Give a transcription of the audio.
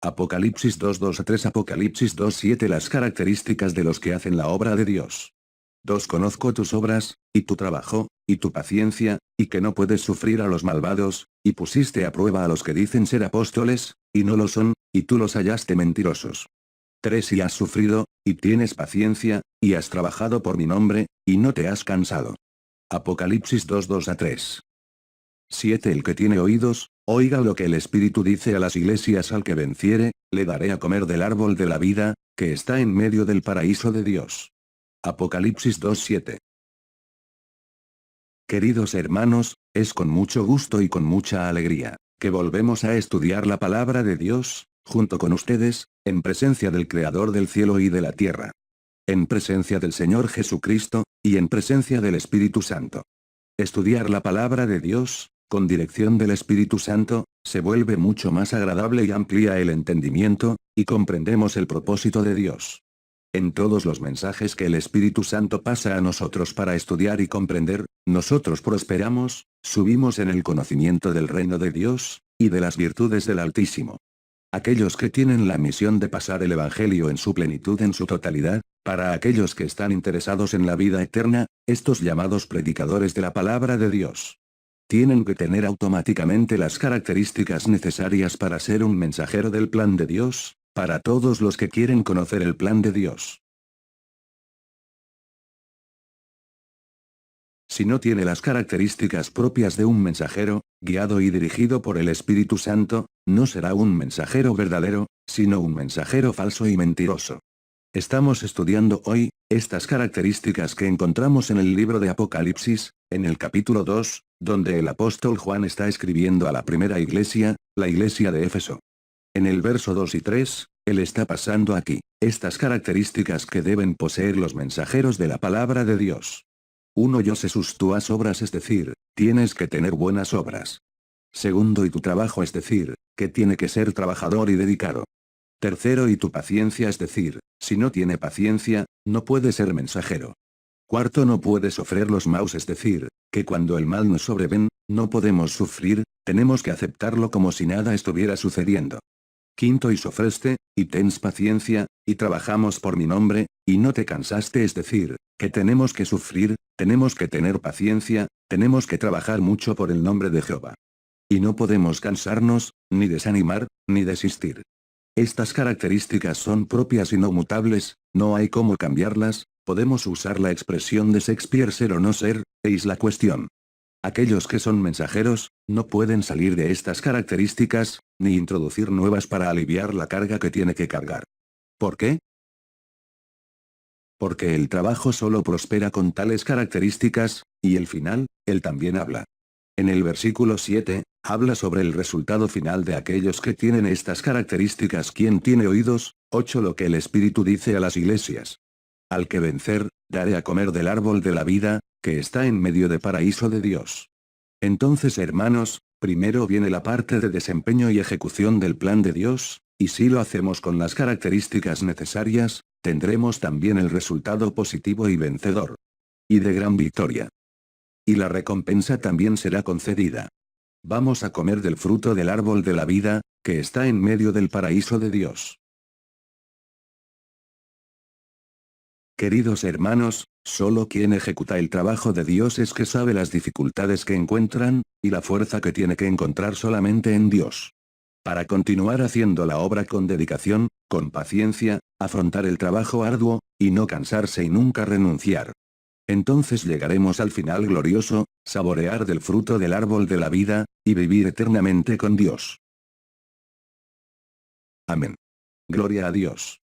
Apocalipsis 2:2 a 3 Apocalipsis 2:7 Las características de los que hacen la obra de Dios. 2 Conozco tus obras, y tu trabajo, y tu paciencia, y que no puedes sufrir a los malvados, y pusiste a prueba a los que dicen ser apóstoles, y no lo son, y tú los hallaste mentirosos. 3 Y has sufrido, y tienes paciencia, y has trabajado por mi nombre, y no te has cansado. Apocalipsis 2:2 a 3. 7 El que tiene oídos, oiga lo que el Espíritu dice a las iglesias: al que venciere, le daré a comer del árbol de la vida, que está en medio del paraíso de Dios. Apocalipsis 2:7. Queridos hermanos, es con mucho gusto y con mucha alegría, que volvemos a estudiar la palabra de Dios, junto con ustedes, en presencia del Creador del cielo y de la tierra. En presencia del Señor Jesucristo, y en presencia del Espíritu Santo. Estudiar la palabra de Dios, con dirección del Espíritu Santo, se vuelve mucho más agradable y amplía el entendimiento, y comprendemos el propósito de Dios. En todos los mensajes que el Espíritu Santo pasa a nosotros para estudiar y comprender, nosotros prosperamos, subimos en el conocimiento del reino de Dios, y de las virtudes del Altísimo. Aquellos que tienen la misión de pasar el Evangelio en su plenitud, en su totalidad, para aquellos que están interesados en la vida eterna, estos llamados predicadores de la palabra de Dios, tienen que tener automáticamente las características necesarias para ser un mensajero del plan de Dios, para todos los que quieren conocer el plan de Dios. Si no tiene las características propias de un mensajero, guiado y dirigido por el Espíritu Santo, no será un mensajero verdadero, sino un mensajero falso y mentiroso. Estamos estudiando hoy, estas características que encontramos en el libro de Apocalipsis, en el capítulo 2, donde el apóstol Juan está escribiendo a la primera iglesia, la iglesia de Éfeso. En el verso 2 y 3, él está pasando aquí, estas características que deben poseer los mensajeros de la palabra de Dios. 1 Yo sé sus tuas obras, es decir, tienes que tener buenas obras. Segundo, y tu trabajo, es decir, que tiene que ser trabajador y dedicado. Tercero, y tu paciencia, es decir, si no tiene paciencia, no puede ser mensajero. Cuarto, no puede sofrer los maus, es decir, que cuando el mal nos sobreven, no podemos sufrir, tenemos que aceptarlo como si nada estuviera sucediendo. Quinto, y sofreste, y tens paciencia, y trabajamos por mi nombre, y no te cansaste, es decir, que tenemos que sufrir, tenemos que tener paciencia, tenemos que trabajar mucho por el nombre de Jehová. Y no podemos cansarnos, ni desanimar, ni desistir. Estas características son propias y no mutables, no hay cómo cambiarlas, podemos usar la expresión de Shakespeare: ser o no ser, es la cuestión. Aquellos que son mensajeros, no pueden salir de estas características, ni introducir nuevas para aliviar la carga que tiene que cargar. ¿Por qué? Porque el trabajo solo prospera con tales características, y el final, él también habla. En el versículo 7, habla sobre el resultado final de aquellos que tienen estas características. ¿Quién tiene oídos? 8 Lo que el Espíritu dice a las iglesias. Al que vencer, daré a comer del árbol de la vida, que está en medio del paraíso de Dios. Entonces, hermanos, primero viene la parte de desempeño y ejecución del plan de Dios, y si lo hacemos con las características necesarias, tendremos también el resultado positivo y vencedor. Y de gran victoria. Y la recompensa también será concedida. Vamos a comer del fruto del árbol de la vida, que está en medio del paraíso de Dios. Queridos hermanos, solo quien ejecuta el trabajo de Dios es que sabe las dificultades que encuentran, y la fuerza que tiene que encontrar solamente en Dios. Para continuar haciendo la obra con dedicación, con paciencia, afrontar el trabajo arduo, y no cansarse y nunca renunciar. Entonces llegaremos al final glorioso, saborear del fruto del árbol de la vida, y vivir eternamente con Dios. Amén. Gloria a Dios.